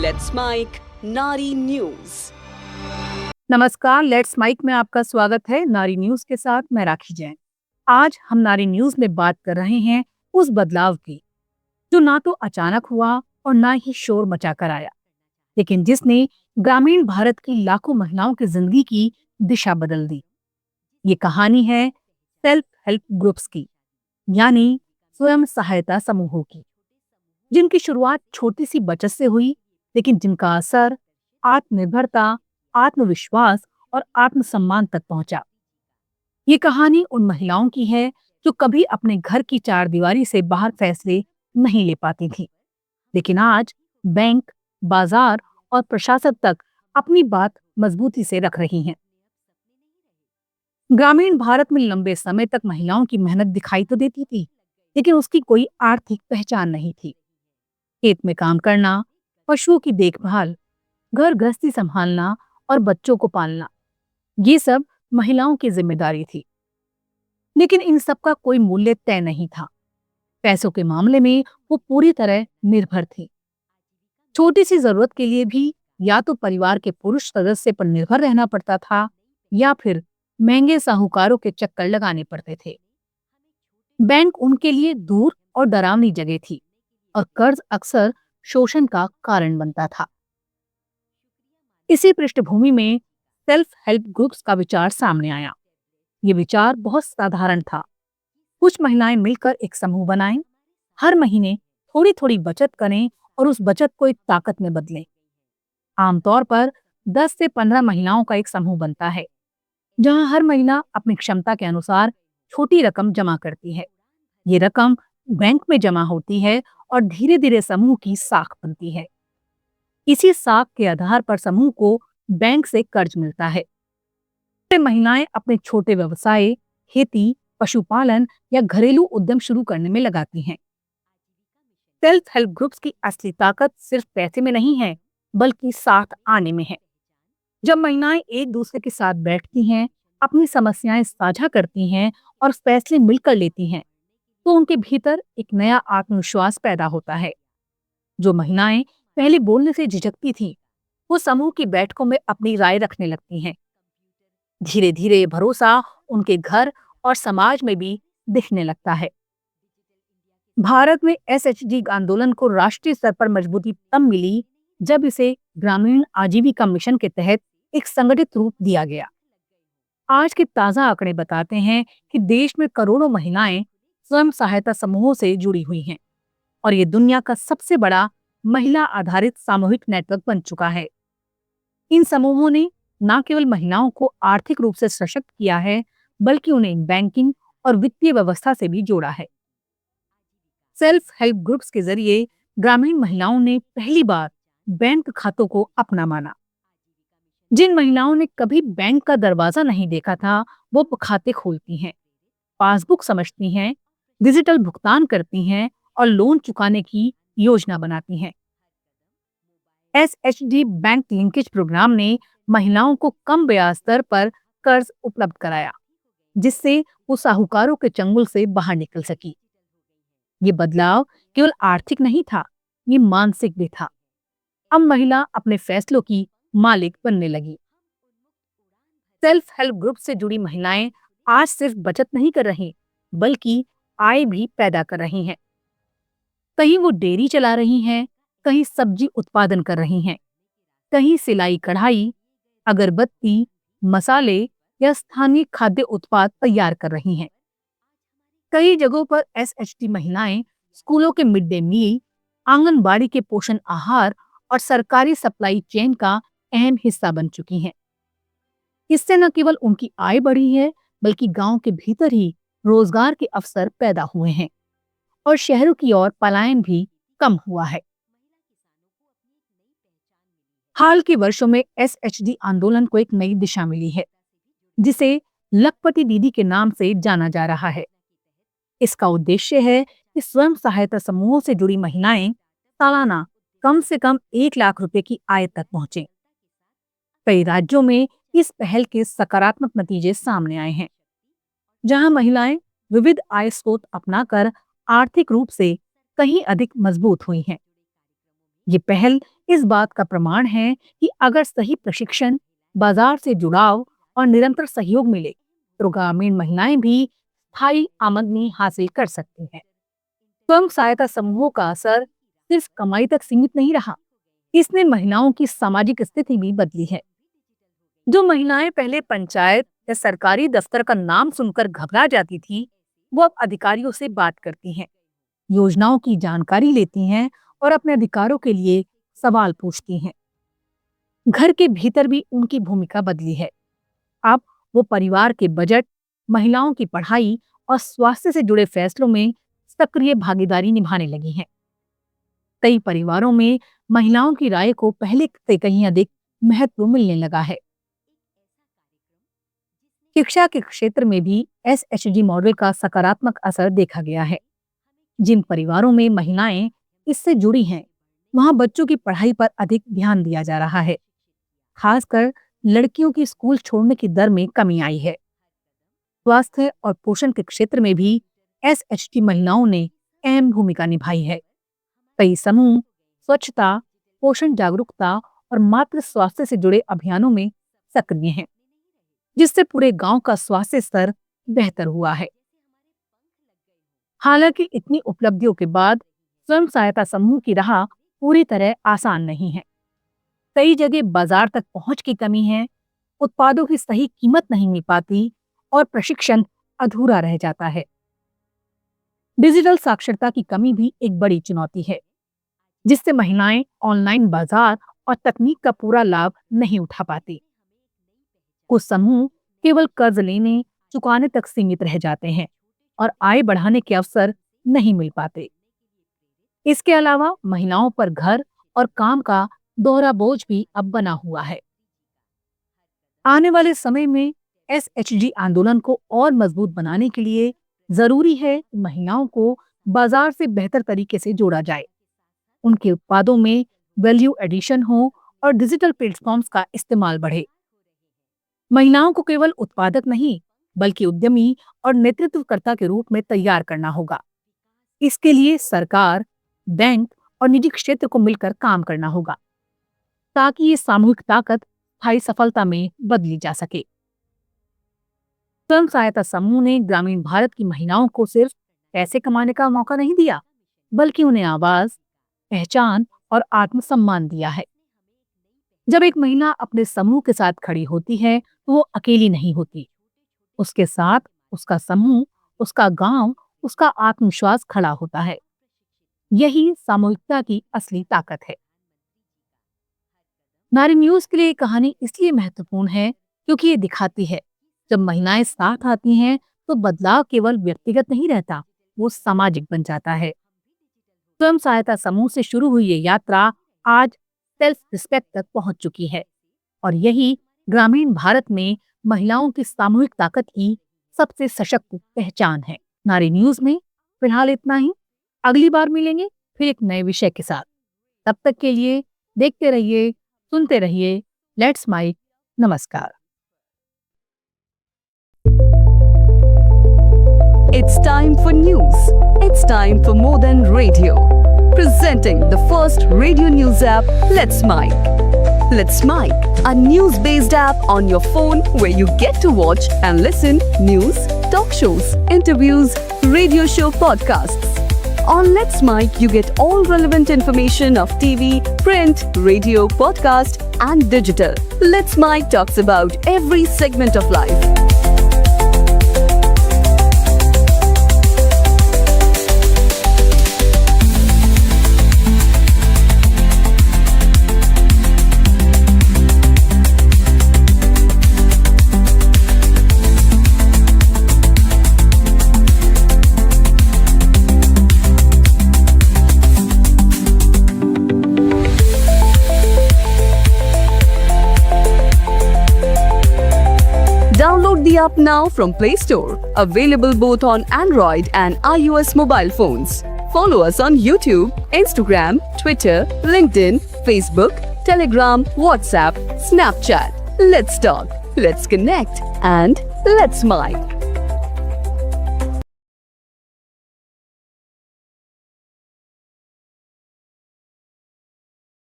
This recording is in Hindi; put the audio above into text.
लेट्स माइक नारी न्यूज। नमस्कार, लेट्स माइक में आपका स्वागत है। नारी न्यूज के साथ मैं राखी जैन। आज हम नारी न्यूज में बात कर रहे हैं उस बदलाव की जो ना तो अचानक हुआ और ना ही शोर मचा कर आया, लेकिन जिसने ग्रामीण भारत की लाखों महिलाओं की जिंदगी की दिशा बदल दी। ये कहानी है सेल्फ हेल्प ग्रुप्स की, यानी स्वयं सहायता समूहों की, जिनकी शुरुआत छोटी सी बचत से हुई, लेकिन जिनका असर आत्मनिर्भरता, आत्मविश्वास और आत्मसम्मान तक पहुंचा। ये कहानी उन महिलाओं की है जो कभी अपने घर की चारदीवारी से बाहर फैसले नहीं ले पाती थी, लेकिन आज बैंक, बाजार और प्रशासन तक अपनी बात मजबूती से रख रही हैं। ग्रामीण भारत में लंबे समय तक महिलाओं की मेहनत दिखाई तो देती थी, लेकिन उसकी कोई आर्थिक पहचान नहीं थी। खेत में काम करना, पशुओं की देखभाल, घर गृहस्थी संभालना और बच्चों को पालना, ये सब महिलाओं की जिम्मेदारी थी। लेकिन इन सब का कोई मूल्य तय नहीं था। पैसों के मामले में वो पूरी तरह निर्भर थी। छोटी सी जरूरत के लिए भी या तो परिवार के पुरुष सदस्य पर निर्भर रहना पड़ता था या फिर महंगे साहूकारों के चक्कर लगाने पड़ते थे। बैंक उनके लिए दूर और डरावनी जगह थी और कर्ज अक्सर शोषण का कारण बनता था। इसी पृष्ठभूमि में सेल्फ हेल्प ग्रुप्स का विचार सामने आया। ये विचार बहुत साधारण था। कुछ महिलाएं मिलकर एक समूह बनाएं, हर महीने थोड़ी थोड़ी बचत करें और उस बचत को एक ताकत में बदलें। आमतौर पर 10 से 15 महिलाओं का एक समूह बनता है, जहां हर महिला अपनी क्षमता के अनुसार छोटी रकम जमा करती है। ये रकम बैंक में जमा होती है और धीरे धीरे समूह की साख बनती है। इसी साख के आधार पर समूह को बैंक से कर्ज मिलता है। महिलाएं अपने छोटे व्यवसाय, खेती, पशुपालन या घरेलू उद्यम शुरू करने में लगाती हैं। सेल्फ हेल्प ग्रुप्स की असली ताकत सिर्फ पैसे में नहीं है, बल्कि साथ आने में है। जब महिलाएं एक दूसरे के साथ बैठती हैं, अपनी समस्याएं साझा करती हैं और फैसले मिलकर लेती हैं, तो उनके भीतर एक नया आत्मविश्वास पैदा होता है। जो महिलाएं पहले बोलने से झिझकती थीं, वो समूह की बैठकों में अपनी राय रखने लगती हैं। धीरे धीरे ये भरोसा उनके घर और समाज में भी दिखने लगता है। भारत में एसएचजी आंदोलन को राष्ट्रीय स्तर पर मजबूती तब मिली जब इसे ग्रामीण आजीविका मिशन के तहत एक संगठित रूप दिया गया। आज के ताजा आंकड़े बताते हैं कि देश में करोड़ों महिलाएं स्वयं सहायता समूहों से जुड़ी हुई हैं और ये दुनिया का सबसे बड़ा महिला आधारित सामूहिक नेटवर्क बन चुका है। इन समूहों ने न केवल महिलाओं को आर्थिक रूप से सशक्त किया है, बल्कि उन्हें बैंकिंग और वित्तीय व्यवस्था से भी जोड़ा है। सेल्फ हेल्प ग्रुप्स के जरिए ग्रामीण महिलाओं ने पहली बार बैंक खातों को अपना माना। जिन महिलाओं ने कभी बैंक का दरवाजा नहीं देखा था, वो खाते खोलती हैं, पासबुक समझती हैं, डिजिटल भुगतान करती हैं और लोन चुकाने की योजना बनाती हैं। एसएचडी बैंक लिंकेज प्रोग्राम ने महिलाओं को कम ब्याज दर पर कर्ज उपलब्ध कराया, जिससे वो साहूकारों के चंगुल से बाहर निकल सकी। ये बदलाव केवल आर्थिक नहीं था, ये मानसिक भी था। अब महिला अपने फैसलों की मालिक बनने लगी। सेल्फ हेल्प ग्रुप से जुड़ी महिलाएं आज सिर्फ बचत नहीं कर रही, बल्कि आय भी पैदा कर रही हैं। कहीं वो डेयरी चला रही हैं, कहीं सब्जी उत्पादन कर रही हैं, कहीं सिलाई कढ़ाई, अगरबत्ती, मसाले या स्थानीय खाद्य उत्पाद तैयार कर रही हैं। कई जगहों पर एसएचटी महिलाएं स्कूलों के मिड डे मील, आंगनबाड़ी के पोषण आहार और सरकारी सप्लाई चेन का अहम हिस्सा बन चुकी हैं। इससे न केवल उनकी आय बढ़ी है, बल्कि गांव के भीतर ही रोजगार के अवसर पैदा हुए हैं और शहरों की ओर पलायन भी कम हुआ है। हाल के वर्षों में एसएचडी आंदोलन को एक नई दिशा मिली है, जिसे लखपति दीदी के नाम से जाना जा रहा है। इसका उद्देश्य है कि स्वयं सहायता समूहों से जुड़ी महिलाएं सालाना कम से कम 1 लाख रुपए की आय तक पहुंचे। कई राज्यों में इस पहल के सकारात्मक नतीजे सामने आए हैं, जहां महिलाएं विविध आय स्रोत अपनाकर आर्थिक रूप से कहीं अधिक मजबूत हुई हैं। ये पहल इस बात का प्रमाण है कि अगर सही प्रशिक्षण, बाजार से जुड़ाव और निरंतर सहयोग मिले तो ग्रामीण महिलाएं भी स्थायी आमदनी हासिल कर सकती हैं। स्वयं सहायता समूहों का असर सिर्फ कमाई तक सीमित नहीं रहा, इसने महिलाओं की सामाजिक स्थिति भी बदली है। जो महिलाएं पहले पंचायत या सरकारी दफ्तर का नाम सुनकर घबरा जाती थी, वो अब अधिकारियों से बात करती हैं, योजनाओं की जानकारी लेती हैं और अपने अधिकारों के लिए सवाल पूछती हैं। घर के भीतर भी उनकी भूमिका बदली है। अब वो परिवार के बजट, महिलाओं की पढ़ाई और स्वास्थ्य से जुड़े फैसलों में सक्रिय भागीदारी निभाने लगी हैं। कई परिवारों में महिलाओं की राय को पहले से कहीं अधिक महत्व मिलने लगा है। शिक्षा के क्षेत्र में भी SHG मॉडल का सकारात्मक असर देखा गया है। जिन परिवारों में महिलाएं इससे जुड़ी हैं, वहां बच्चों की पढ़ाई पर अधिक ध्यान दिया जा रहा है। खासकर लड़कियों की स्कूल छोड़ने की दर में कमी आई है। स्वास्थ्य और पोषण के क्षेत्र में भी SHG महिलाओं ने अहम भूमिका निभाई है। कई समूह स्वच्छता, पोषण जागरूकता और मातृ स्वास्थ्य से जुड़े अभियानों में सक्रिय हैं, जिससे पूरे गांव का स्वास्थ्य स्तर बेहतर हुआ है। हालांकि इतनी उपलब्धियों के बाद स्वयं सहायता समूह की राह पूरी तरह आसान नहीं है। कई जगह बाजार तक पहुंच की कमी है, उत्पादों की सही कीमत नहीं मिल पाती और प्रशिक्षण अधूरा रह जाता है। डिजिटल साक्षरता की कमी भी एक बड़ी चुनौती है, जिससे महिलाएं ऑनलाइन बाजार और तकनीक का पूरा लाभ नहीं उठा पाती। कुछ समूह केवल कर्ज लेने, चुकाने तक सीमित रह जाते हैं और आय बढ़ाने के अवसर नहीं मिल पाते। इसके अलावा महिलाओं पर घर और काम का दोहरा बोझ भी अब बना हुआ है। आने वाले समय में SHG आंदोलन को और मजबूत बनाने के लिए जरूरी है कि महिलाओं को बाजार से बेहतर तरीके से जोड़ा जाए, उनके उत्पादों में वैल्यू एडिशन हो और डिजिटल प्लेटफॉर्म्स का इस्तेमाल बढ़े। महिलाओं को केवल उत्पादक नहीं, बल्कि उद्यमी और नेतृत्वकर्ता के रूप में तैयार करना होगा। इसके लिए सरकार, बैंक और निजी क्षेत्र को मिलकर काम करना होगा, ताकि ये सामूहिक ताकत स्थायी सफलता में बदली जा सके। स्वयं सहायता समूह ने ग्रामीण भारत की महिलाओं को सिर्फ पैसे कमाने का मौका नहीं दिया, बल्कि उन्हें आवाज, पहचान और आत्मसम्मान दिया है। जब एक महिला अपने समूह के साथ खड़ी होती है तो वो अकेली नहीं होती, उसके साथ उसका समूह, उसका गांव, उसका आत्मविश्वास खड़ा होता है। यही सामूहिकता की असली ताकत है। नारी न्यूज के लिए कहानी इसलिए महत्वपूर्ण है क्योंकि ये दिखाती है जब महिलाएं साथ आती हैं तो बदलाव केवल व्यक्तिगत नहीं रहता, वो सामाजिक बन जाता है। स्वयं सहायता समूह से शुरू हुई ये यात्रा आज सेल्फ रिस्पेक्ट तक पहुंच चुकी है और यही ग्रामीण भारत में महिलाओं की सामूहिक ताकत की सबसे सशक्त पहचान है। नारी न्यूज में फिलहाल इतना ही। अगली बार मिलेंगे फिर एक नए विषय के साथ। तब तक के लिए देखते रहिए, सुनते रहिए लेट्स माइक। नमस्कार। It's time for news. It's time for more than radio. Presenting the first radio news app, Let's Mic. Let's Mic, a news-based app on your phone where you get to watch and listen news, talk shows, interviews, radio show podcasts. On Let's Mic, you get all relevant information of TV, print, radio, podcast, and digital. Let's Mic talks about every segment of life. Download the app now from Play Store. Available both on Android and iOS mobile phones. Follow us on YouTube, Instagram, Twitter, LinkedIn, Facebook, Telegram, WhatsApp, Snapchat. Let's talk, let's connect, and let's mic.